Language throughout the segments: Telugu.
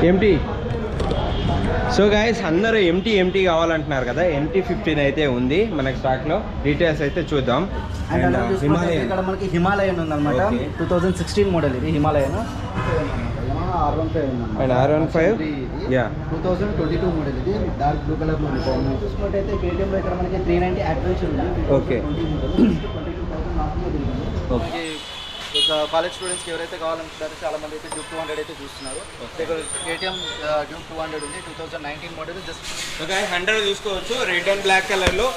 ఎంటీ. సో గైస్ అందరూ ఎంటీ కావాలంటున్నారు కదా. MT-15 అయితే ఉంది మనకి స్టాక్లో. డీటెయిల్స్ అయితే చూద్దాం. అండ్ ఇక్కడ మనకి హిమాలయన్ ఉందన్నమాట. 2016 మోడల్ ఇది Himalayan. And R15 yeah 2022 model ఇది డార్క్ బ్లూ కలర్ ఉంది. చూసుకుంటే కేటీఎంలో ఇక్కడ మనకి 390 అడ్వెంచర్ ఉంది. Okay okay. ఇక కాలేజ్ స్టూడెంట్స్కి ఎవరైతే కావాలనుకుంటారో చాలా మంది అయితే డ్యూక్ 200 అయితే చూస్తున్నారు. ఇక్కడ కేటీఎం డ్యూక్ 200 ఉంది. 2019 మోడల్. జస్ట్ ఓకే 100 చూసుకోవచ్చు. రెడ్ అండ్ బ్లాక్ కలర్లో.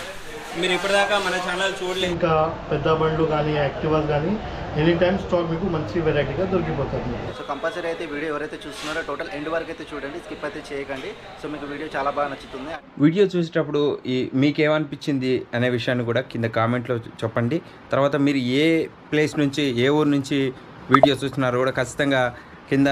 మీరు ఇప్పటిదాకా మన ఛానల్ చూడలేదు. ఇంకా పెద్ద బండ్లు కానీ యాక్టివాస్ కానీ ఎనీ టైమ్ స్టాక్ మీకు మంచి వెరైటీగా దొరికిపోతుంది. సో కంపల్సరీ అయితే వీడియో ఎవరైతే చూస్తున్నారో టోటల్ ఎండ్ వరకు అయితే చూడండి, స్కిప్ అయితే చేయకండి. సో మీకు వీడియో చాలా బాగా నచ్చుతుంది. వీడియో చూసేటప్పుడు మీకేమనిపించింది అనే విషయాన్ని కూడా కింద కామెంట్లో చెప్పండి. తర్వాత మీరు ఏ ప్లేస్ నుంచి ఏ ఊరు నుంచి వీడియో చూస్తున్నారో కూడా ఖచ్చితంగా కింద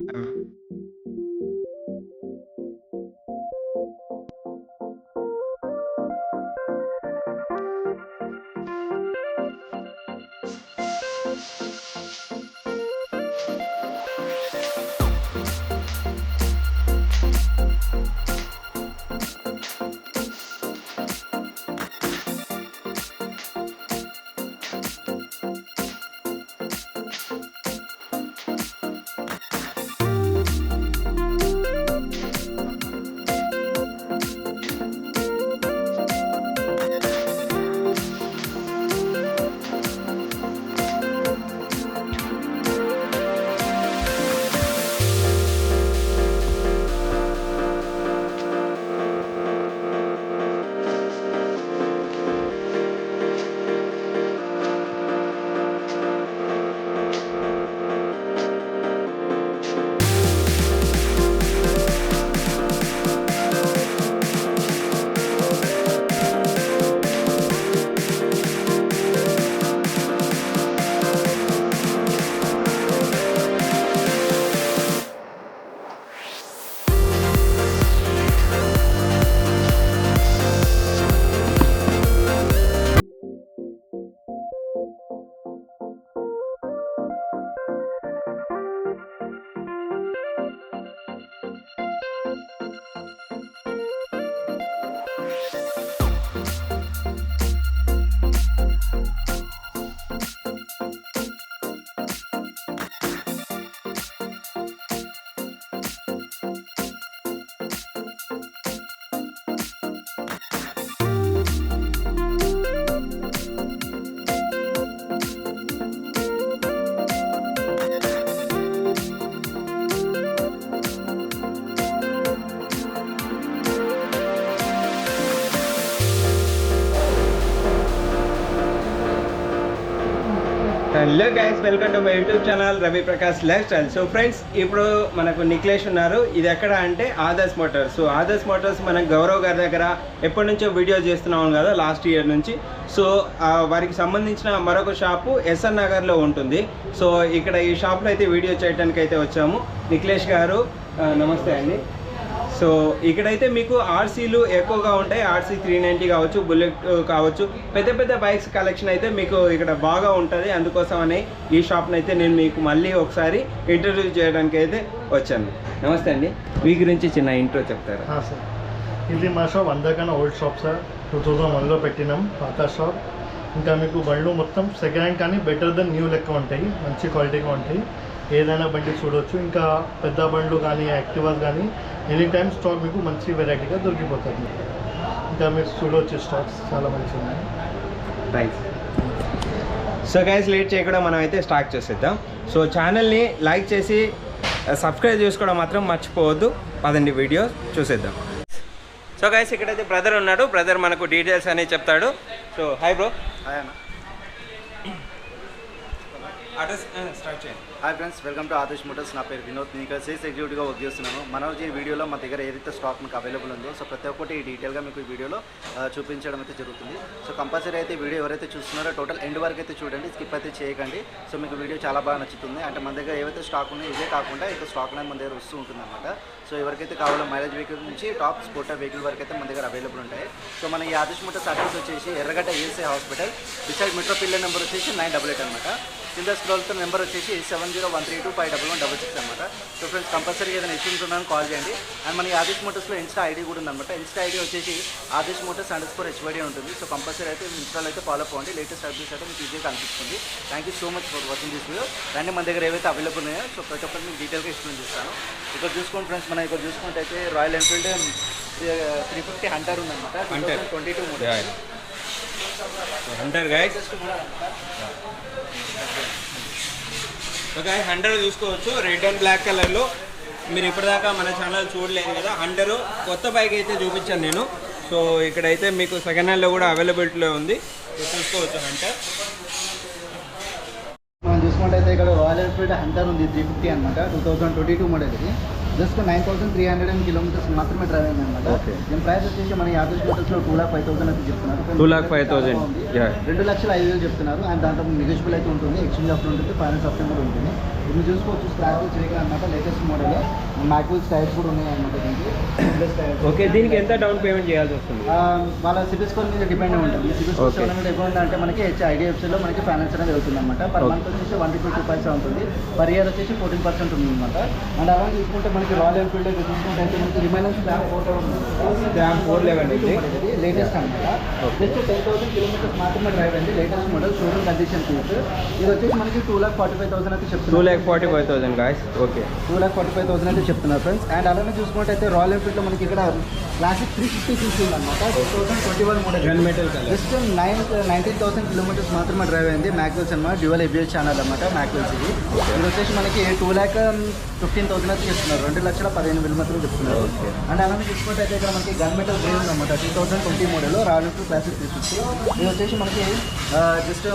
hello guys, welcome to my YouTube channel Ravi Prakash life style. So friends, ఇప్పుడు మనకు నిఖిలేష్ ఉన్నారు. ఇది ఎక్కడ అంటే Adarsh Motors. So Adarsh Motors మనం గౌరవ్ గారి దగ్గర ఎప్పటి నుంచో వీడియో చేస్తున్నాం కదా, లాస్ట్ ఇయర్ నుంచి. సో వారికి సంబంధించిన మరొక షాపు SR నగర్లో ఉంటుంది. సో ఇక్కడ ఈ షాప్లో అయితే వీడియో చేయడానికి అయితే వచ్చాము. నిఖిలేష్ గారు నమస్తే అండి. సో ఇక్కడైతే మీకు RCలు ఎక్కువగా ఉంటాయి. RC 390 కావచ్చు, బుల్లెట్ కావచ్చు, పెద్ద పెద్ద బైక్స్ కలెక్షన్ అయితే మీకు ఇక్కడ బాగా ఉంటుంది. అందుకోసమని ఈ షాప్ని అయితే నేను మీకు మళ్ళీ ఒకసారి ఇంటర్వ్యూ చేయడానికి అయితే వచ్చాను. నమస్తే అండి, మీ గురించి చిన్న ఇంట్రో చెప్తారా? సార్, ఇది మా షాప్ అందరికన్నా ఓల్డ్ షాప్ సార్. 2001లో పెట్టినాం పాత షాప్. ఇంకా మీకు బండ్లు మొత్తం సెకండ్ హ్యాండ్ కానీ బెటర్ దెన్ న్యూ లెక్క ఉంటాయి, మంచి క్వాలిటీగా ఉంటాయి. ఏదైనా బండి చూడవచ్చు. ఇంకా పెద్ద బండ్లు కానీ యాక్టివాస్ కానీ ఎనీ టైమ్ స్టాక్ మీకు మంచి వెరైటీగా దొరికిపోతుంది. ఇంకా మీరు చూడవచ్చు, స్టాక్స్ చాలా మంచిగా ఉన్నాయి. థ్యాంక్స్. సో గైస్, లేట్ చేయకుండా మనం అయితే స్టార్ట్ చేసేద్దాం. సో ఛానల్ని లైక్ చేసి సబ్స్క్రైబ్ చేసుకోవడం మాత్రం మర్చిపోవద్దు. పదండి వీడియో చూసేద్దాం. సో గైస్, ఇక్కడైతే బ్రదర్ ఉన్నాడు. బ్రదర్ మనకు డీటెయిల్స్ అనేవి చెప్తాడు. So hi bro. హాయ్ అన్న. అడ్రస్ స్టార్ట్ చేయండి. Hi friends, welcome to Adarsh Motors. నా పేరు వినోద్. నేను ఇక్కడ సేల్స్ ఎగ్జిక్యూటివ్గా వర్క్ చేస్తున్నాను. మన ఈ వీడియోలో మా దగ్గర ఏదైతే స్టాక్ మీకు అవైలబుల్ ఉందో సో ప్రతి ఒక్కటి డీటెయిల్గా మీకు ఈ వీడియోలో చూపించడం అయితే జరుగుతుంది. సో కంపల్సరీ అయితే వీడియో ఎవరైతే చూస్తున్నారో టోటల్ ఎండ్ వరకు అయితే చూడండి, స్కిప్ అయితే చేయకండి. సో మీకు వీడియో చాలా బాగా నచ్చుతుంది. అంటే మన దగ్గర ఏవైతే స్టాక్ ఉన్నాయో ఇదే కాకుండా ఇంకా స్టాక్ అనేది మన దగ్గర వస్తూ ఉంటుంది అనమాట. సో ఎవరికైతే కావాలో మైలేజ్ వెహికల్ నుంచి టాప్ స్పోర్టర్ వెహికల్ వరకు అయితే మన దగ్గర అవైలబుల్ ఉంటాయి. సో మన ఈ ఆదర్శ్ మోటార్స్ అడ్రస్ వచ్చేసి ఎర్రగడ్డ ESI hospital, beside metro pillar number వచ్చేసి 988 అనమాట. కింద స్క్రోల్ అవుతున్న నెంబర్ వచ్చేసి 7013251166 అనమాట. సో ఫ్రెండ్స్ కంపల్సరీ ఏదైనా ఇష్యూస్ ఉన్నాను కాల్ చేయండి. అండ్ మన ఆదేశ్ మోటార్స్లో ఇన్స్టా ఐడి కూడా ఉందన్నమాట. ఇన్స్టా ఐడి వచ్చేసి ఆదేశ్ మోటార్స్ _HYD ఉంటుంది. సో కంపల్సరీ అయితే ఇన్స్టాలో అయితే ఫాలో అవ్వండి. లేటెస్ట్ అప్డేట్స్ అయితే మీకు ఈజీగా కనిపిస్తుంది. Thank you so much for watching this video. రండి మన దగ్గర ఏవైతే అవైలబుల్ ఉన్నాయో సో ప్రతి ఒక్కటి మీకు డీటెయిల్గా ఎక్స్ప్లెయిన్ చేస్తాను. ఇక్కడ చూసుకోండి ఫ్రెండ్స్, మనం ఇక్కడ చూసుకుంటే అయితే రాయల్ ఎన్ఫీల్డ్ 350 హంటర్ ఉందన్నమాట. 2022 మోడల్ హంటర్ గైస్. హంటర్ చూసుకోవచ్చు రెడ్ అండ్ బ్లాక్ కలర్లో. మీరు ఇప్పటిదాకా మన ఛానల్ చూడలేదు కదా. హంటరు కొత్త బైక్ అయితే చూపించాను నేను. సో ఇక్కడైతే మీకు సెకండ్ హ్యాండ్లో కూడా అవైలబిలిటీలో ఉంది. చూసుకోవచ్చు హంటర్. మనం చూసుకుంటే అయితే ఇక్కడ రాయల్ ఎన్ఫీల్డ్ హంటర్ ఉంది 350 అనమాట. 2022 మోడల్ ఇది. జస్ట్ 9300 కిలోమీటర్స్ మాత్రమే డ్రైవ్ అయింది అనమాట. దీని ప్రైస్ వచ్చేసి మన ఆదేశ్ మోటార్స్లో 2,05,000 అయితే చెప్తున్నారు. 2,05,000 2,05,000 చెప్తున్నారు. అండ్ దాంట్లో నెగోషియబుల్ అయితే ఉంటుంది, ఎక్స్చేంజ్ ఆఫర్ ఉంటుంది, ఫైనాన్స్ ఆప్షన్ కూడా ఉంటుంది. మీరు చూసుకోవచ్చు స్క్రాప్ చేయగల అనమాట. లేటెస్ట్ మోడల్ మ్యాక్విల్స్ టైర్స్ కూడా ఉన్నాయి అనమాట దీనికి. ఓకే, దీనికి ఎంత డౌన్ పేమెంట్ చేయాల్సి వస్తుంది? వాళ్ళ సిబిల్ స్కోర్ మీద డిపెండ్ ఉంటుంది. సిబిల్ స్కోర్ 700 ఎక్కువ అంటే మనకి HDFCలో మనకి ఫైనాన్స్ అనేది వెళ్తుంది అనమాట. పర్ మంత్ వచ్చేసి 1.2% ఉంటుంది. పర్ ఇయర్ వచ్చేసి 14% ఉంది అనమాట. అండ్ అలా చూసుకుంటే మనకి రాయల్ ఎన్ఫీల్డ్ చూసుకుంటే అయితే మనకి రిమైనెన్స్ స్లాబ్ 411 లేటెస్ట్ అనమాట. జస్ట్ 10,000 కిలోమీటర్స్ మాత్రమే డ్రైవ్ అయింది. Latest model showroom condition piece. ఇది వచ్చేసి మనకి 2,45,000 అయితే చెప్తున్నారు. 2,45,000 గాయస్. ఓకే, 2,45,000 అయితే చెప్తున్నారు ఫ్రెండ్స్. అండ్ అలానే చూసుకుంటే అయితే రాయల్ ఎన్ఫీల్డ్లో మనకి ఇక్కడ క్లాసిక్ 350 సీసీ ఉందన్నమాట. 2021 model gun metal colour. Just 19,000 kilometres మాత్రమే డ్రైవ్ అయింది. మ్యాక్విల్స్ అనమాట. డ్యూయల్ ABS ఛానల్ అనమాట మ్యాక్విల్స్ ఇది. ఇది వచ్చేసి మనకి 2,15,000 అయితే చెప్తున్నారు. 2,15,000 మాత్రం చెప్తున్నారు. అండ్ అలానే చూసుకుంటే అయితే ఇక్కడ మనకి గన్ మెటల్ గ్రే ఉందన్నమాట. 2020 మోడల్ రాయల్ ఎన్ఫీల్డ్ క్లాసిక్ 350. ఇది వచ్చేసి మనకి జస్ట్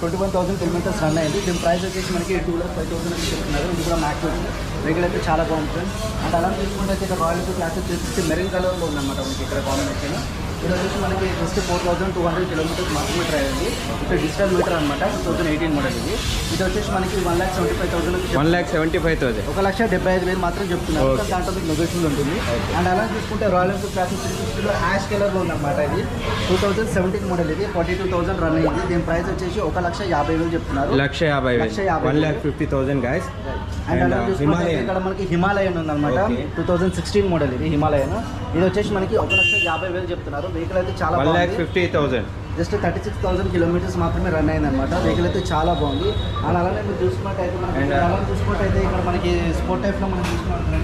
21,000 కిలోమీటర్స్ రన్ అయింది. దీని ప్రైస్ వచ్చేసి మనకి 2,05,000 అయితే చెప్తున్నారు. ఇది కూడా మ్యాక్విల్స్ వెహికల్ అయితే చాలా బాగుంది ఫ్రెండ్స్. అండ్ అలా చూసుకుంటే అయితే ఇక్కడ రాయల్ ఎన్ఫీల్డ్ క్లాసిక్ 350 మెరీన్ కలర్లో ఉందన్నమాట మనకి ఇక్కడ కాంబినేషన్. ఇది వచ్చేసి మనకి జస్ట్ 4,200 కిలోమీటర్స్ మాత్రమే డ్రైవ్ అయింది. ఇక్కడ డిజిటల్ మీటర్ అనమాట. 2018 మోడల్ ఇది. ఇది వచ్చేసి మనకి 1,75,000 1,75,000 1,75,000 మాత్రం చెప్తున్నారు. దాంట్లో మీకు నెగోషియబుల్ ఉంటుంది. అండ్ అలా చూసుకుంటే రాయల్ ఎన్ఫీల్డ్ క్లాసిక్ 350లో యాష్ కలర్లో ఉందన్నమాట. ఇది 2017 మోడల్ ఇది. 42,000 రన్ అయింది. దీని ప్రైస్ వచ్చేసి 1,50,000 చెప్తున్నారు. 1,50,000 గాయస్. అండ్ అలా చూసుకుంటే ఇక్కడ మనకి హిమాలయన్ ఉందన్నమాట. 2016 మోడల్ ఇది హిమాలయన్. ఇది వచ్చేసి మనకి 1,50,000 చెప్తున్నారు. వెహికల్ అయితే చాలా 1,50,000 జస్ట్ 36,000 కిలోమీటర్స్ మాత్రమే రన్ అయింది అనమాట. వెహికల్ అయితే చాలా బాగుంది. అండ్ అలానే మీరు చూసుకున్నట్టయితే మనకి అలా చూసుకున్నట్టయితే ఇక్కడ మనకి స్పోర్ట్ టైప్లో మనం చూసుకున్నట్టు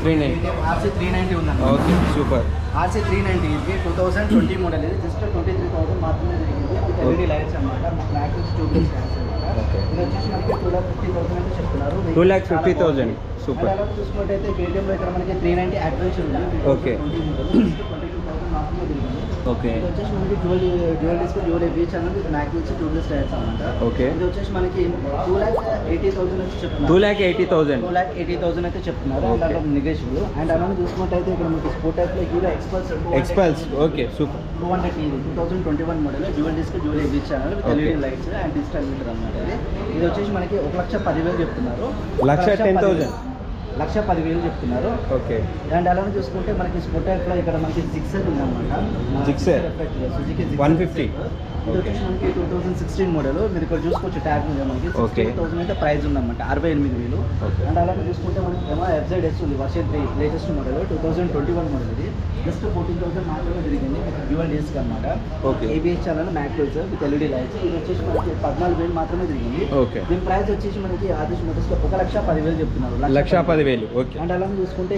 RC 390 ఉందన్నమాట. Okay, super. RC 390 ఇది 2020 మోడల్ ఇది. జస్ట్ 23,000 మాత్రమే జరిగింది. LED లైట్స్ అనమాట. మ్యాక్విల్స్ ట్యూబ్లెస్ లైట్స్ అనమాట. ఇది వచ్చేసి మనకి 2,50,000 అయితే చెప్తున్నారు. 2,50,000 సూపర్. అలా చూసుకున్నట్టయితే KTMలో ఇక్కడ మనకి 390 అడ్వెంచర్ ఉంది. ఓకే. 22,000 మాత్రమే జరిగింది. ఓకే, ఇది వచ్చేసి మనకి dual disc dual ABS channel with mag wheels tubeless tyres అనమాట. ఓకే. ఇది వచ్చేసి మనకి 2,80,000 అయితే చెప్తున్నారు. 2,80,000 2,80,000 అయితే చెప్తున్నారు. దాంట్లో నెగోషియబుల్. అండ్ అలానే చూసుకుంటే ఇక్కడ మనకి స్పోర్ట్ టైప్లో హీరో ఎక్స్పల్స్. Okay, super. 200 ఇది 2021 model. Dual disc dual ABS channel with LED lights and digital meter అనమాట. ఇది వచ్చేసి మనకి 1,10,000 చెప్తున్నారు. 1,10,000 1,10,000 చెప్తున్నారు. ఓకే. అండ్ అలానే చూసుకుంటే మనకి స్పోర్ట్ టైప్లో ఇక్కడ మనకి జిక్సర్ ఉందన్నమాట. Gixxer Suzuki 150. ఇది వచ్చేసి మనకి 2016 మోడల్. మీరు ఇక్కడ చూసుకోవచ్చు ట్యాగ్ మీద మనకి 68,000 అయితే ప్రైస్ ఉందన్నమాట. 68,000. అండ్ అలానే చూసుకుంటే మనకి FZS ఉంది వర్షన్ 3 లేటెస్ట్ మోడల్. 2021 మోడల్ ఇది. జస్ట్ 14,000 మాత్రమే జరిగింది. డ్యూయల్ డిస్క్ అనమాట. Okay. ABS channel mag wheels with LED lights. ఇది వచ్చేసి మనకి 14,000 మాత్రమే జరిగింది. ఓకే. దీని ప్రైస్ వచ్చేసి మనకి ఆదేశ్ మోటార్స్లో 1,10,000 చెప్తున్నారు. 1,10,000. ఓకే. అండ్ అలానే చూసుకుంటే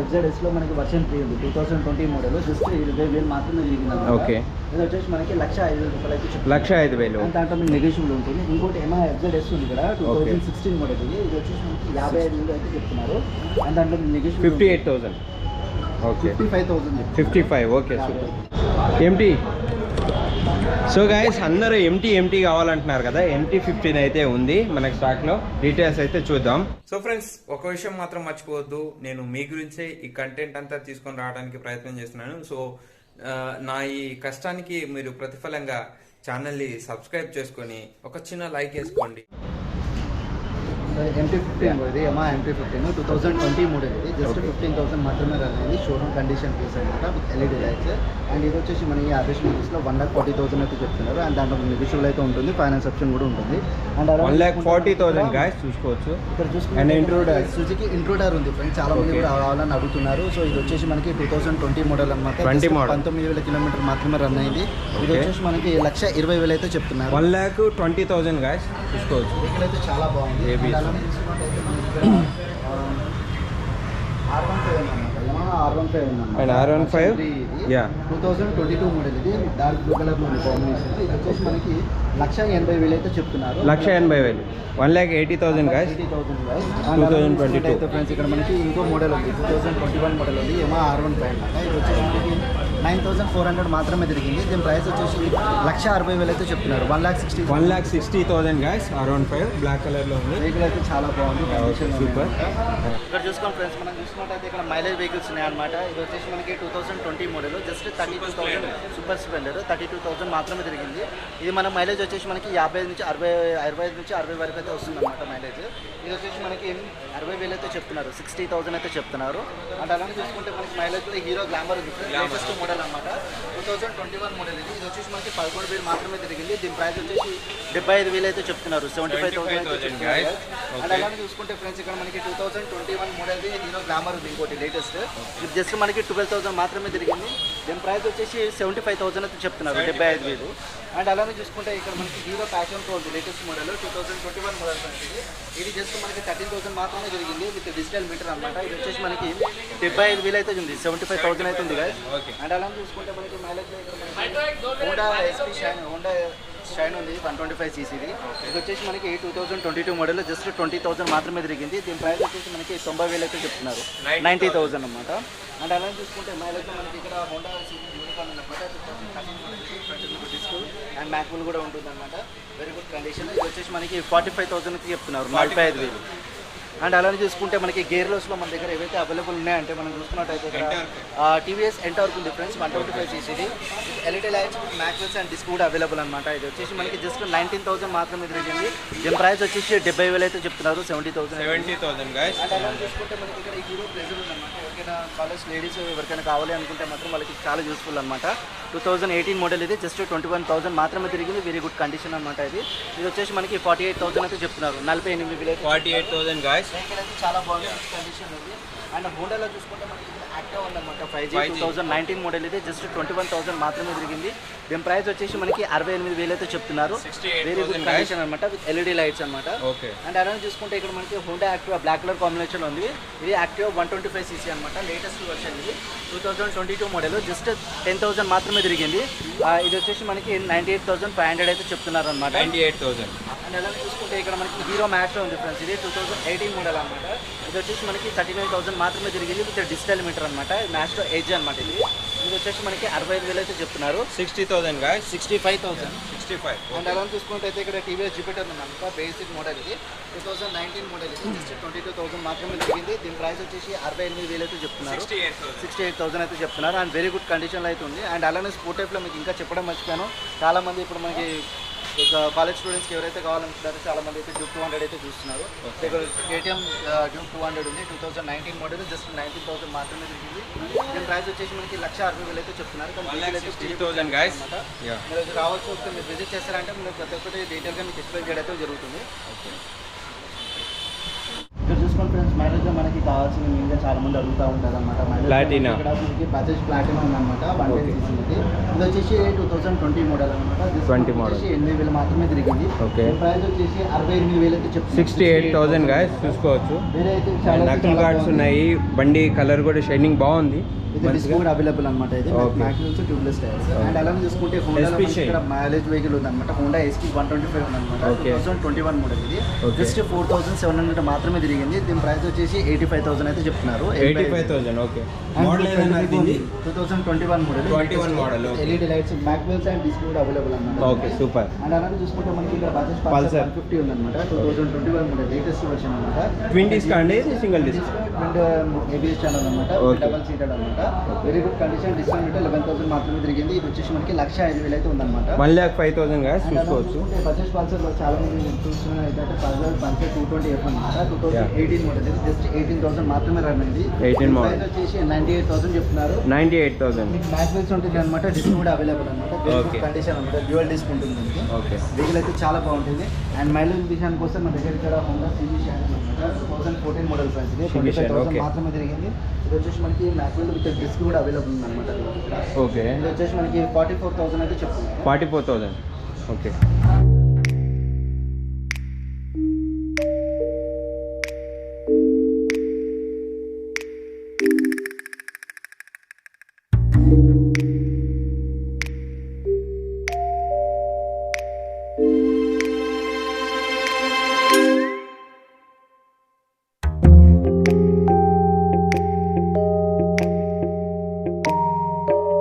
FZSలో మనకి వర్షన్ 3 ఉంది. 2020 మోడల్. జస్ట్ 20,000 మాత్రమే జరిగింది. ఓకే. ఇది వచ్చేసి మనకి 1,05,000 రూపాయలు అయితే చెప్తున్నారు. 1,05,000. అండ్ దాంట్లో మీకు నెగోషియబుల్ ఉంటుంది. ఇంకోటి FZS ఉంది ఇక్కడ 2016 మోడల్ ఇది. ఇది వచ్చేసి మనకి 55,000 అయితే చెప్తున్నారు. అండ్ దాంట్లో మీకు negotiable 58,000. Okay. 55,000 55. Okay, super. Empty. So guys అందరూ ఎంటీ కావాలంటున్నారు కదా. MT 15 అయితే ఉంది మనకి స్టాక్లో. డీటెయిల్స్ అయితే చూద్దాం. సో ఫ్రెండ్స్, ఒక విషయం మాత్రం మర్చిపోవద్దు, నేను మీ గురించే ఈ కంటెంట్ అంతా తీసుకొని రావడానికి ప్రయత్నం చేస్తున్నాను. సో నా ఈ కష్టానికి మీరు ప్రతిఫలంగా ఛానల్ని సబ్స్క్రైబ్ చేసుకొని ఒక చిన్న లైక్ వేసుకోండి. MT-15 ఇది యమహా MT-15 2020 మోడల్ ఇది జస్ట్ 15,000 మాత్రమే రన్ అయింది షోరూమ్ కండిషన్ పీస్ అనమాట విత్ LED లైట్స్ అండ్ ఇది వచ్చేసి మన ఈ యావరేజ్ మోడల్స్లో 1,40,000 అయితే చెప్తున్నారు అండ్ దాంట్లో నెగిషియబుల్ అయితే ఉంటుంది ఫైనాన్స్ ఆప్షన్ కూడా ఉంటుంది అండ్ 1,40,000 గాయస్ చూసుకోవచ్చు. ఇక్కడ And చూసుకుంటే intruder. సుజుకి ఇంట్రూడర్ ఉంది ఫ్రెండ్స్ చాలా మంది కూడా కావాలని అడుగుతున్నారు సో ఇది వచ్చేసి మనకి 2020 మోడల్ అనమాట 20 model. 19,000 కిలోమీటర్ మాత్రమే రన్ అయింది ఇది వచ్చేసి మనకి 1,20,000 అయితే చెప్తున్నారు 1,20,000 గాయస్ చూసుకోవచ్చు. వెహికల్ అయితే చాలా బాగుంది ABS. అండ్ అలానే చూసుకున్నట్టయితే మనకి ఇక్కడ, R15 ఉందన్నమాట యమహా R15 ఉందన్నమాట And R15? Yeah. 2022 మోడల్ ఇది డార్క్ బ్లూ కలర్ లో ఉంది కాంబినేషన్ ఇది వచ్చేసి మనకి 1,80,000 అయితే చెప్తున్నారు 1,80,000 1,80,000 గాయస్ 2022. అయితే ఫ్రెండ్స్ ఇక్కడ మనకి ఇంకో మోడల్ ఉంది 2021 మోడల్ ఉంది యమహా R15 అన్నమాట ఇది వచ్చేసి మనకి 9,400 మాత్రమే తిరిగింది దీని ప్రైస్ వచ్చేసి 1,60,000 అయితే చెప్తున్నారు 1,60,000 1,60,000 గాయస్ R15 బ్లాక్ కలర్ లో ఉంది. వెహికల్ అయితే చాలా బాగుంది సూపర్. ఇక్కడ చూసుకోండి ఫ్రెండ్స్ మనం చూసుకున్నట్టయితే ఇక్కడ మైలేజ్ వెహికల్స్ ఉన్నాయన్నమాట ఇది వచ్చేసి మనకి 2020 మోడల్ జస్ట్ 32,000 సూపర్ స్ప్లెండర్ 32,000 మాత్రమే తిరిగింది ఇది మన మైలేజ్ వచ్చేసి మనకి 55 నుంచి 60 వరకు అయితే వస్తుంది అనమాట మైలేజ్ ఇది వచ్చేసి మనకి 60,000 అయితే చెప్తున్నారు 60,000 అయితే చెప్తున్నారు అండ్ అలానే చూసుకుంటే మనకి mileage hero glamour latest model అనమాట 2021 మోడల్ ఇది వచ్చేసి మనకి 11,000 మాత్రమే తిరిగింది దీని ప్రైస్ వచ్చేసి 75,000 అయితే చెప్తున్నారు 75,000 అయితే చెప్తున్నారు అండ్ అలానే చూసుకుంటే ఫ్రెండ్స్ ఇక్కడ మనకి 2021 మోడల్ హీరో గ్లామర్ ఉంది ఇంకోటి లేటెస్ట్ ఇది జస్ట్ మనకి 12,000 మాత్రమే తిరిగింది దీని ప్రైస్ వచ్చేసి 75,000 అయితే చెప్తున్నారు 75,000 అండ్ అలానే చూసుకుంటే ఇక్కడ మనకి హీరో ప్యాషన్ ప్రో ఉంది లేటెస్ట్ మోడల్ 2021 మోడల్ ఇది జస్ట్ మనకి 13,000 మాత్రమే జరిగింది విత్ డిజిటల్ మీటర్ అనమాట ఇది వచ్చేసి మనకి 75,000 అయితే ఉంది 75,000 అయితే ఉంది guys. అండ్ అలానే చూసుకుంటే మనకి మైలేజ్ హోండా SP షైన్ ఉంది 125cc ఇది వచ్చేసి మనకి 2022 మోడల్ జస్ట్ 20,000 మాత్రమే తిరిగింది దీని ప్రైస్ వచ్చేసి మనకి 90,000 అయితే చెప్తున్నారు 90,000 అనమాట అండ్ అలానే చూసుకుంటే మైలేజ్ మనకి ఇక్కడ హోండా యూనికార్న్ అనమాట డిస్క్ అండ్ మ్యాక్బుల్ కూడా ఉంటుంది అనమాట వెరీ గుడ్ కండిషన్ ఇది వచ్చేసి మనకి 45,000కి చెప్తున్నారు 45,000 అండ్ అలానే చూసుకుంటే మనకి గేర్లోస్లో మన దగ్గర ఏవైతే అవైలబుల్ ఉన్నాయంటే మనం చూసుకున్నట్టయితే ఇక్కడ టీవీఎస్ ఎంటార్క్ ఉంది friends 125cc LED lights mag wheels and disc కూడా అవైలబుల్ అనమాట ఇది వచ్చేసి మనకి జస్ట్ 19,000 మాత్రమే తిరిగింది దీని ప్రైస్ వచ్చేసి 70,000 అయితే చెప్తున్నారు 70,000 గాయస్. అండ్ అలానే చూసుకుంటే మనకి ఇక్కడ హీరో ప్రెజర్ ఉందన్నమాట ఎవరికైనా కాలేజ్ లేడీస్ ఎవరికైనా కావాలి అనుకుంటే మాత్రం వాళ్ళకి చాలా యూస్ఫుల్ అనమాట 2018 మోడల్ ఇది జస్ట్ 21,000 మాత్రమే తిరిగింది వెరీ గుడ్ కండిషన్ అనమాట ఇది వచ్చేసి మనకి 48,000 అయితే చెప్తున్నారు 48,000 48,000 గాయస్. వెహికల్ అయితే చాలా బాగుంది కండిషన్ ఉంది అండ్ హోండాలో చూసుకుంటే మనకి యాక్టివ్ ఉందన్నమాట 5G 2019 మోడల్ ఇది జస్ట్ 21,000 మాత్రమే తిరిగింది దీని ప్రైస్ వచ్చేసి మనకి 68,000 అయితే చెప్తున్నారు వెరీ గుడ్ కండిషన్ అనమాట విత్ LED లైట్స్ అనమాట అండ్ అలానే చూసుకుంటే ఇక్కడ మనకి Honda Active black colour combination ఉంది ఇది యాక్టివ్ 125cc అనమాట లేటెస్ట్ వర్షన్ ఇది 2022 మోడల్ జస్ట్ 10,000 మాత్రమే తిరిగింది ఇది వచ్చేసి మనకి 98,500 అయితే చెప్తున్నారు అనమాట 98,000. అండ్ అలానే చూసుకుంటే ఇక్కడ మనకి హీరో మ్యాక్స్లో ఉంది ఫ్రెండ్స్ ఇది 2018 మోడల్ అనమాట ఇది వచ్చేసి మనకి 39,000 మాత్రమే తిరిగింది విత్ డిజిటల్ మీటర్ అనమాట మ్యాక్స్లో ఎడ్జ్ అనమాట ఇది వచ్చేసి మనకి 65,000 అయితే చెప్తున్నారు 60,000 గాయస్. 65,000 65. అండ్ అలా చూసుకుంటే అయితే ఇక్కడ టీవీఎస్ జూపిటర్ ఉందన్నమాట బేసిక్ మోడల్ ఇది 2019 మోడల్ ఇది జస్ట్ 22,000 మాత్రమే తిరిగింది దీని ప్రైస్ వచ్చేసి 68,000 అయితే చెప్తున్నారు 68,000 అయితే చెప్తున్నారు అండ్ వెరీ గుడ్ కండిషన్లో అయితే ఉంది అండ్ అలానే స్పోర్ట్ టైప్లో మీకు ఇంకా చెప్పడం మర్చిపోయాను చాలామంది ఇప్పుడు మనకి కాలేజ్ స్టూడెంట్స్కి ఎవరైతే కావాలనుకుంటారో చాలా మంది అయితే డ్యూక్ 200 అయితే చూస్తున్నారు ఇక్కడ KTM డ్యూక్ 200 ఉంది 2019 మోడల్ జస్ట్ 19,000 మాత్రమే తిరిగింది దీని ప్రైస్ వచ్చేసి మనకి 1,60,000 అయితే చెప్తున్నారు కానీ 1,60,000 గాయస్. మీరు రావచ్చు ఒకసారి మీరు విజిట్ చేస్తారంటే మీరు ప్రతి ఒక్కటి డీటెయిల్గా మీకు ఎక్స్ప్లెయిన్ చేయడం అయితే జరుగుతుంది ఇక్కడ చూసుకోండి ఫ్రెండ్స్ మైలేజ్ మనకి కావాల్సిన ఇంకా చాలా మంది అడుగుతూ ఉంటారు అనమాట Platina. ఇక్కడ మనకి బజాజ్ ప్లాటినా ఉందన్నమాట 110cc ఇది వచ్చేసి 2020 మోడల్ అనమాట 20 model. 8,000 మాత్రమే తిరిగింది ప్రైస్ వచ్చేసి 68,000 అయితే చెప్తారు 68,000 గాయస్ చూసుకోవచ్చు. వేరే అయితే చాలా నకల్ కార్డ్స్ ఉన్నాయి బండి కలర్ కూడా షైనింగ్ బాగుంది ఇది డిస్క్ కూడా అవైలబుల్ అనమాట ఇది మ్యాక్సిమం ట్యూబ్లెస్ టైర్స్ అండ్ అలానే చూసుకుంటే హోండాలో ఇక్కడ మైలేజ్ వెహికల్ ఉందన్నమాట హోండా SP 125 ఉందన్నమాట 2021 మోడల్ ఇది జస్ట్ 4,700 మాత్రమే తిరిగింది దీని ప్రైస్ వచ్చేసి 85,000 అయితే చెప్తున్నారు 85,000. ఓకే మోడల్ ఏదైనా 2021 model 21 model. LED lights mag wheels and disc కూడా అవైలబుల్ అన్నమాట ఓకే సూపర్. అండ్ అలానే చూసుకుంటే మనకి ఇక్కడ బజాజ్ పల్సర్ 150 ఉందన్నమాట 2021 మోడల్ లేటెస్ట్ వర్షన్ అన్నమాట ట్విన్ డిస్క్ అండి సింగిల్ డిస్క్ ABS ఛానల్ అన్నమాట డబుల్ సీటెడ్ అన్నమాట వెరీ గుడ్ కండిషన్. డిస్కౌంట్ 11,000 మాత్రమే తిరిగింది. ఇది వచ్చేసి మనకి 1,05,000 అయితే ఉందన్నమాట. 1,05,000 గాయస్ చూసుకోవచ్చు. బజాజ్ పల్సర్లో చాలా మంది చూస్తున్నారు ఏంటంటే బజాజ్ పల్సర్ 220F అనమాట. 2018 మోడల్ ఇది. జస్ట్ 18,000 మాత్రమే రన్ అయింది. 18 మోడల్ వచ్చేసి 98,000 చెప్తున్నారు. 98,000 మీకు మ్యాచ్ బెల్స్ ఉంటుంది అనమాట. డిస్క్ కూడా అవైలబుల్ అనమాట. Okay. కండిషన్ అనమాట. డ్యూయల్ డిస్క్ ఉంటుంది దీనికి. ఓకే. వెహికల్ అయితే చాలా బాగుంటుంది. అండ్ మైలేజ్ విషయానికి వస్తే మన దగ్గర ఇక్కడ హోండా సిబి షాన్ అనమాట. 2014 మోడల్ ప్రైస్ ఇది. 25,000 మాత్రమే తిరిగింది. ఇది వచ్చేసి మనకి మ్యాక్వెల్ విత్ డిస్క్ కూడా అవైలబుల్ ఉందన్నమాట. ఓకే. ఇది వచ్చేసి మనకి 44,000 అయితే చెప్తున్నారు. 44,000 ఓకే.